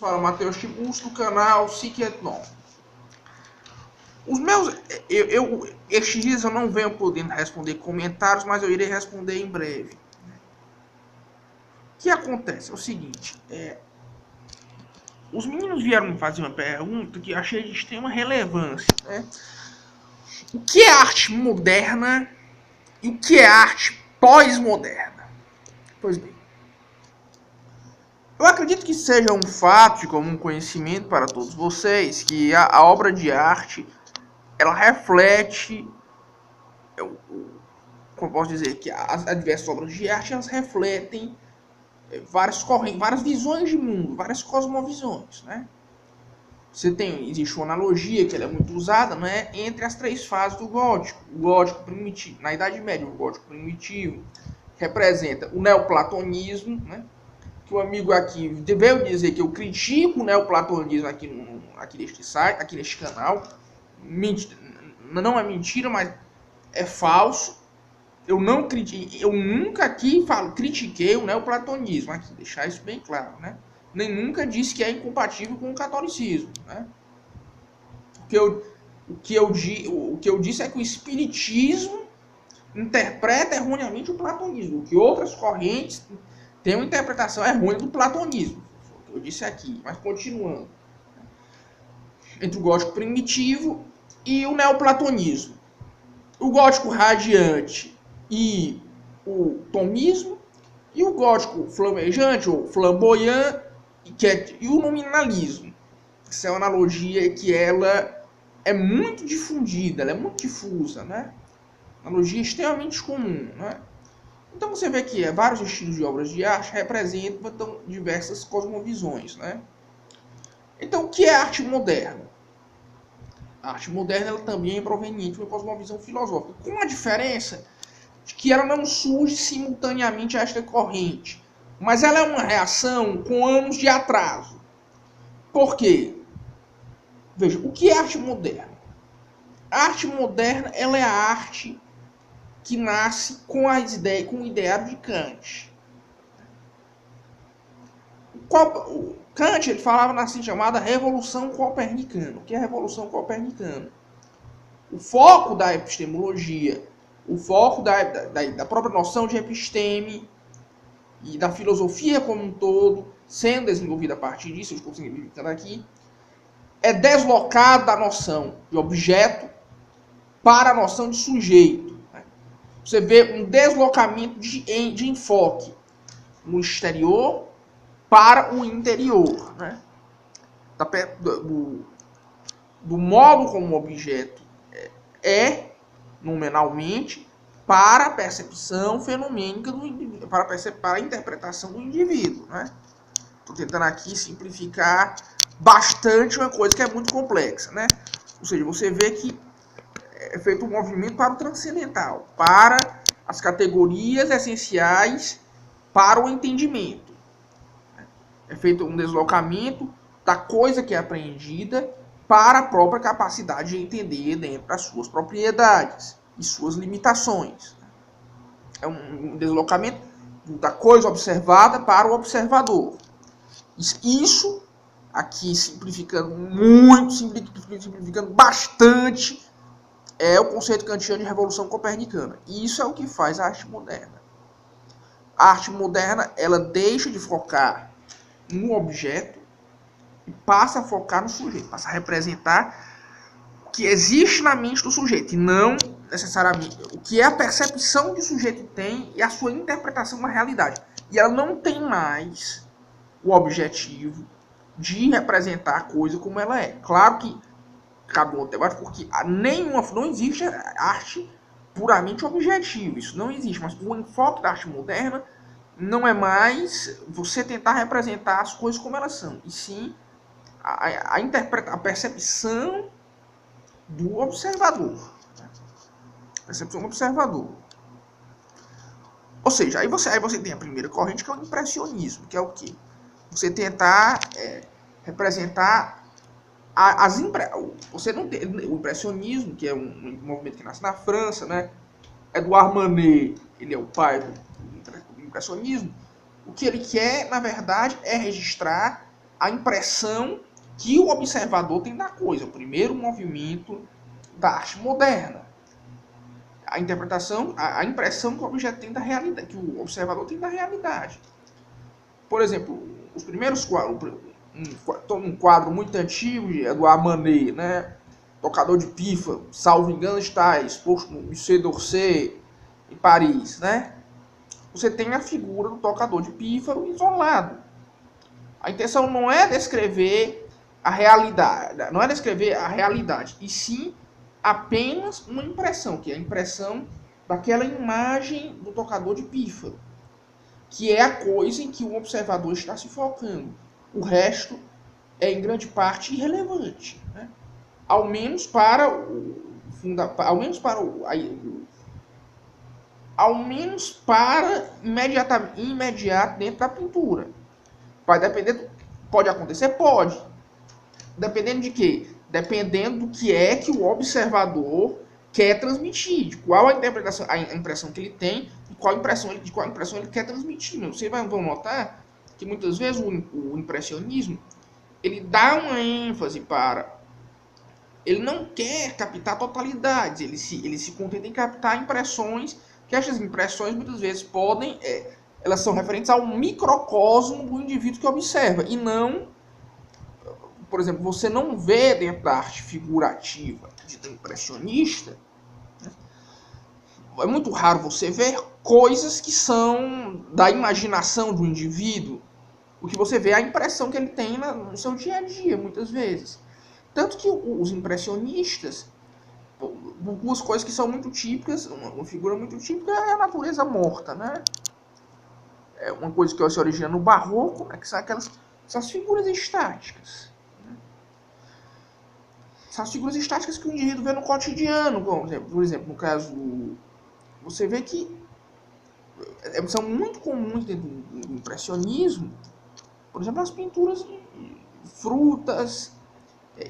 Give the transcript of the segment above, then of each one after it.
Fala, Matheus Tiburcio, do canal Psiquiatron. Estes dias eu não venho podendo responder comentários, mas eu irei responder em breve. O que acontece é o seguinte, os meninos vieram me fazer uma pergunta que eu achei de extrema relevância, né? O que é arte moderna e o que é arte pós-moderna? Pois bem, eu acredito que seja um fato de comum conhecimento para todos vocês que a obra de arte, ela reflete, como posso dizer, que as diversas obras de arte, elas refletem várias correntes, várias visões de mundo, várias cosmovisões, né? Existe uma analogia que ela é muito usada, né, entre as três fases do gótico. O gótico primitivo, na Idade Média, o gótico primitivo representa o neoplatonismo, né? Que o amigo aqui veio dizer que eu critico o neoplatonismo aqui neste site, aqui neste canal. Não é mentira, mas é falso. Eu nunca aqui critiquei o neoplatonismo, aqui, deixar isso bem claro, né? Nem nunca disse que é incompatível com o catolicismo, né? O que eu disse é que o espiritismo interpreta erroneamente o platonismo, que outras correntes têm uma interpretação errônea do platonismo. Foi o que eu disse aqui, mas continuando. Entre o gótico primitivo e o neoplatonismo. O gótico radiante e o tomismo, e o gótico flamejante ou flamboyant e o nominalismo. Essa é uma analogia que ela é muito difundida, ela é muito difusa, né? Analogia extremamente comum, né? Então você vê que vários estilos de obras de arte representam diversas cosmovisões, né? Então o que é arte moderna? A arte moderna ela também é proveniente de uma cosmovisão filosófica, com a diferença de que ela não surge simultaneamente a esta corrente, mas ela é uma reação com anos de atraso. Por quê? Veja, o que é arte moderna? A arte moderna ela é a arte que nasce com o ideário de Kant. Kant ele falava na assim chamada Revolução Copernicana. O que é a Revolução Copernicana? O foco da epistemologia, o foco da própria noção de episteme e da filosofia como um todo, sendo desenvolvida a partir disso, eu estou simplificando aqui, é deslocado da noção de objeto para a noção de sujeito. Você vê um deslocamento de enfoque no exterior para o interior, né? Do modo como o objeto é nominalmente para a percepção fenomênica do indivíduo, para a interpretação do indivíduo, né? Estou tentando aqui simplificar bastante uma coisa que é muito complexa, né? Ou seja, você vê que é feito um movimento para o transcendental, para as categorias essenciais para o entendimento. É feito um deslocamento da coisa que é apreendida para a própria capacidade de entender dentro das suas propriedades e suas limitações. É um deslocamento da coisa observada para o observador. Isso, aqui simplificando muito, simplificando bastante, é o conceito kantiano de revolução copernicana. E isso é o que faz a arte moderna. A arte moderna, ela deixa de focar no objeto e passa a focar no sujeito, passa a representar o que existe na mente do sujeito, e não necessariamente o que é a percepção que o sujeito tem e a sua interpretação da realidade. E ela não tem mais o objetivo de representar a coisa como ela é. Claro que cabe um outro debate, porque não existe arte puramente objetiva, isso não existe, mas o enfoque da arte moderna não é mais você tentar representar as coisas como elas são, e sim a percepção do observador. Percepção do observador. Ou seja, aí você tem a primeira corrente, que é o impressionismo, que é o quê? Você tentar representar você não tem o impressionismo, que é um movimento que nasce na França, né? Edouard Manet, ele é o pai do impressionismo. O que ele quer, na verdade, é registrar a impressão que o observador tem da coisa, o primeiro movimento da arte moderna. A interpretação, a impressão que o objeto tem da realidade, que o observador tem da realidade. Por exemplo, os primeiros quadros, um quadro muito antigo é do Manet, né? Tocador de pífaro, salvo engano, está exposto no Musée d'Orsay, em Paris, né? Você tem a figura do tocador de pífaro isolado. A intenção não é descrever a realidade, e sim apenas uma impressão, que é a impressão daquela imagem do tocador de pífaro, que é a coisa em que o observador está se focando. O resto é, em grande parte, irrelevante, né? Ao menos para imediato dentro da pintura. Vai depender, pode acontecer? Pode. Dependendo de quê? Dependendo do que é que o observador quer transmitir, de qual a interpretação, a impressão que ele tem, de qual impressão ele quer transmitir. Vocês vão notar que muitas vezes o impressionismo ele dá uma ênfase para... Ele não quer captar totalidades, ele se contenta em captar impressões, que essas impressões muitas vezes podem... elas são referentes ao microcosmo do indivíduo que observa, e não... Por exemplo, você não vê dentro da arte figurativa dita impressionista, né? É muito raro você ver coisas que são da imaginação do indivíduo. O que você vê é a impressão que ele tem no seu dia a dia, muitas vezes. Tanto que os impressionistas, duas coisas que são muito típicas, uma figura muito típica é a natureza morta, né? É uma coisa que se origina no barroco, né? Que são essas figuras estáticas. Essas figuras estáticas que o indivíduo vê no cotidiano, por exemplo, no caso, você vê que são muito comuns dentro do impressionismo, por exemplo, as pinturas de frutas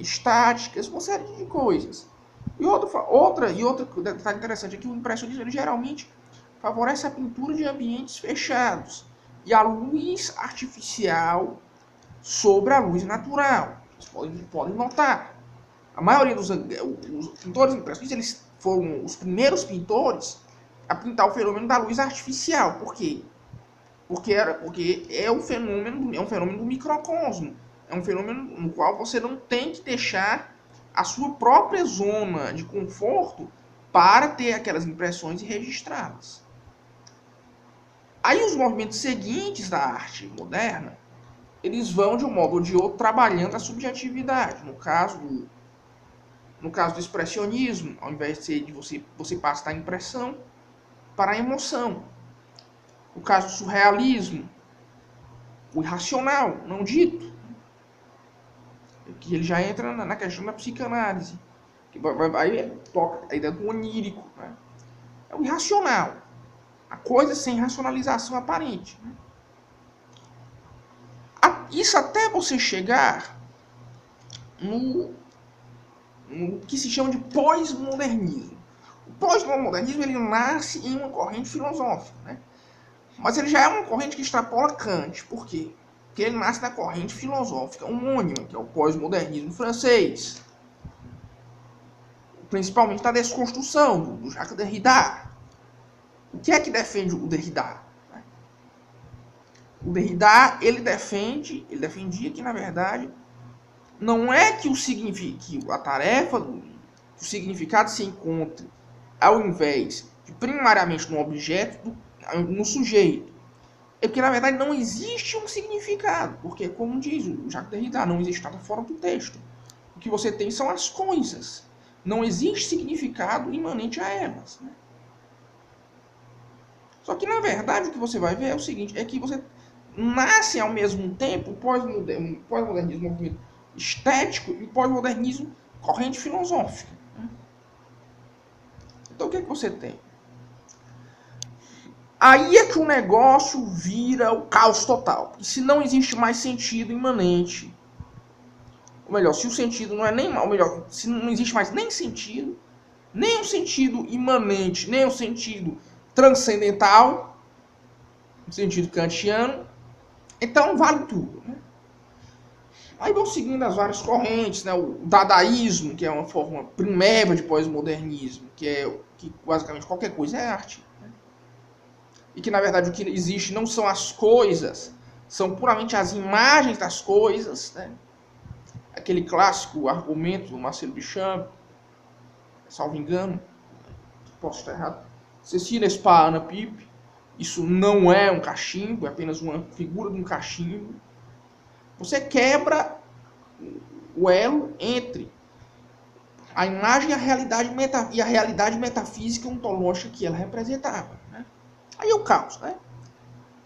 estáticas, uma série de coisas. E outra detalhe interessante é que o impressionismo ele geralmente favorece a pintura de ambientes fechados e a luz artificial sobre a luz natural. Vocês podem notar. A maioria dos pintores impressionistas eles foram os primeiros pintores a pintar o fenômeno da luz artificial. Por quê? Porque é um fenômeno do microcosmo. É um fenômeno no qual você não tem que deixar a sua própria zona de conforto para ter aquelas impressões e registrá-las. Aí os movimentos seguintes da arte moderna, eles vão de um modo ou de outro trabalhando a subjetividade. No caso do expressionismo, ao invés de você passa da impressão para a emoção. No caso do surrealismo, o irracional, não dito, que ele já entra na questão da psicanálise, que aí toca a ideia do onírico, né? É o irracional, a coisa sem racionalização aparente, né? Isso até você chegar no que se chama de pós-modernismo. O pós-modernismo ele nasce em uma corrente filosófica, né? Mas ele já é uma corrente que extrapola Kant. Por quê? Porque ele nasce da corrente filosófica homônima, que é o pós-modernismo francês. Principalmente da desconstrução do Jacques Derrida. O que é que defende o Derrida? O Derrida ele defendia que, na verdade, não é que a tarefa, o significado se encontre ao invés de primariamente no objeto, no sujeito. É porque, na verdade, não existe um significado. Porque, como diz o Jacques Derrida, não existe nada fora do texto. O que você tem são as coisas. Não existe significado imanente a elas, né? Só que, na verdade, o que você vai ver é o seguinte, é que você nasce ao mesmo tempo o pós-modernismo movimento estético e o pós-modernismo corrente filosófica. Então, o que é que você tem? Aí é que o negócio vira o caos total. E se não existe mais sentido imanente, ou melhor, se o sentido não é nem... Ou melhor, se não existe mais nem sentido, nem um sentido imanente, nem um sentido transcendental, no sentido kantiano, então vale tudo, né? Aí vão seguindo as várias correntes, né? O dadaísmo, que é uma forma primeira de pós-modernismo, que basicamente qualquer coisa é arte. Né? E que na verdade o que existe não são as coisas, são puramente as imagens das coisas. Né? Aquele clássico argumento do Marcel Duchamp, salvo engano, posso estar errado, Cecília Spa Ana Pipe, isso não é um cachimbo, é apenas uma figura de um cachimbo. Você quebra o elo entre a imagem e a realidade metafísica ontológica que ela representava. Né? Aí é o caos, né?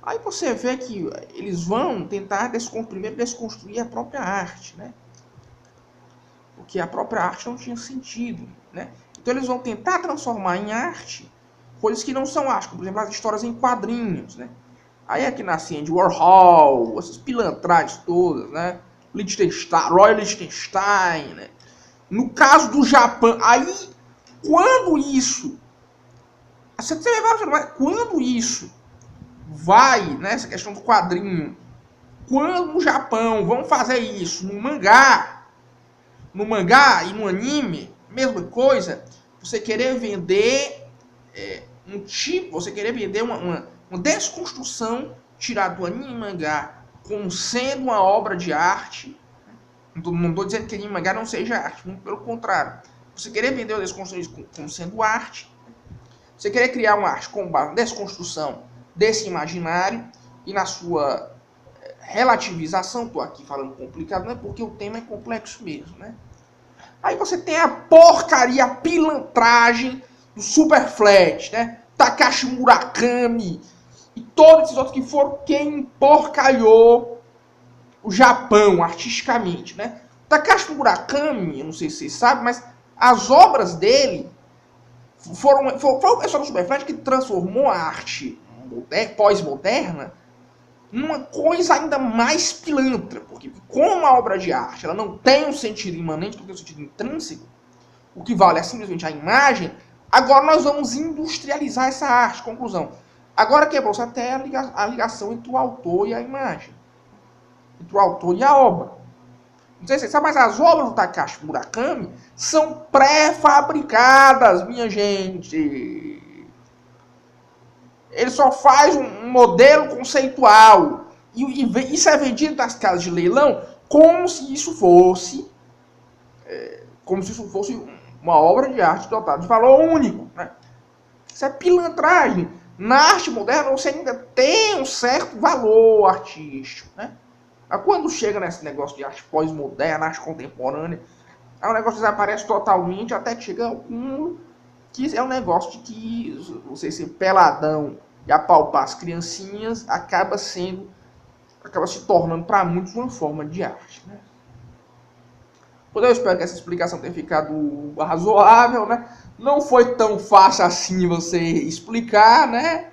Aí você vê que eles vão tentar primeiro desconstruir a própria arte, né? Porque a própria arte não tinha sentido, né? Então eles vão tentar transformar em arte coisas que não são arte, como, por exemplo, as histórias em quadrinhos, né? Aí é que nasce Andy Warhol, essas pilantrais todas, né? Roy Lichtenstein, né? No caso do Japão, aí quando isso, quando isso vai, né, essa questão do quadrinho, quando no Japão vão fazer isso no mangá e no anime, mesma coisa, você querer vender você querer vender uma desconstrução, tirar do anime e mangá como sendo uma obra de arte. Não estou dizendo que anime e mangá não seja arte, muito pelo contrário. Você querer vender o desconstrução como sendo arte, você querer criar uma arte com base na desconstrução desse imaginário e na sua relativização, estou aqui falando complicado, não é porque o tema é complexo mesmo, né? Aí você tem a porcaria, a pilantragem do Superflat, né? Takashi Murakami e todos esses outros que foram quem porcalhou o Japão artisticamente, né? Takashi Murakami, eu não sei se vocês sabem, mas as obras dele foi o pessoal do Superflat que transformou a arte pós-moderna numa coisa ainda mais pilantra, porque como a obra de arte ela não tem um sentido imanente, não tem um sentido intrínseco, o que vale é simplesmente a imagem. Agora nós vamos industrializar essa arte. Conclusão. Agora quebrou-se até a ligação entre o autor e a imagem. Entre o autor e a obra. Não sei se você sabe, mas as obras do Takashi Murakami são pré-fabricadas, minha gente. Ele só faz um modelo conceitual. E isso é vendido nas casas de leilão como se isso fosse uma obra de arte dotada de valor único. Né? Isso é pilantragem. Na arte moderna você ainda tem um certo valor artístico. Né? Mas quando chega nesse negócio de arte pós-moderna, arte contemporânea, aí o negócio desaparece totalmente até que chega ao cúmulo, que é um negócio de que você ser peladão e apalpar as criancinhas acaba se tornando para muitos uma forma de arte. Né? Eu espero que essa explicação tenha ficado razoável, né? Não foi tão fácil assim você explicar, né?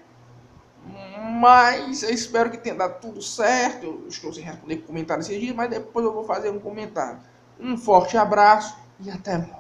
Mas eu espero que tenha dado tudo certo. Eu estou sem responder comentário esses dias, mas depois eu vou fazer um comentário. Um forte abraço e até logo.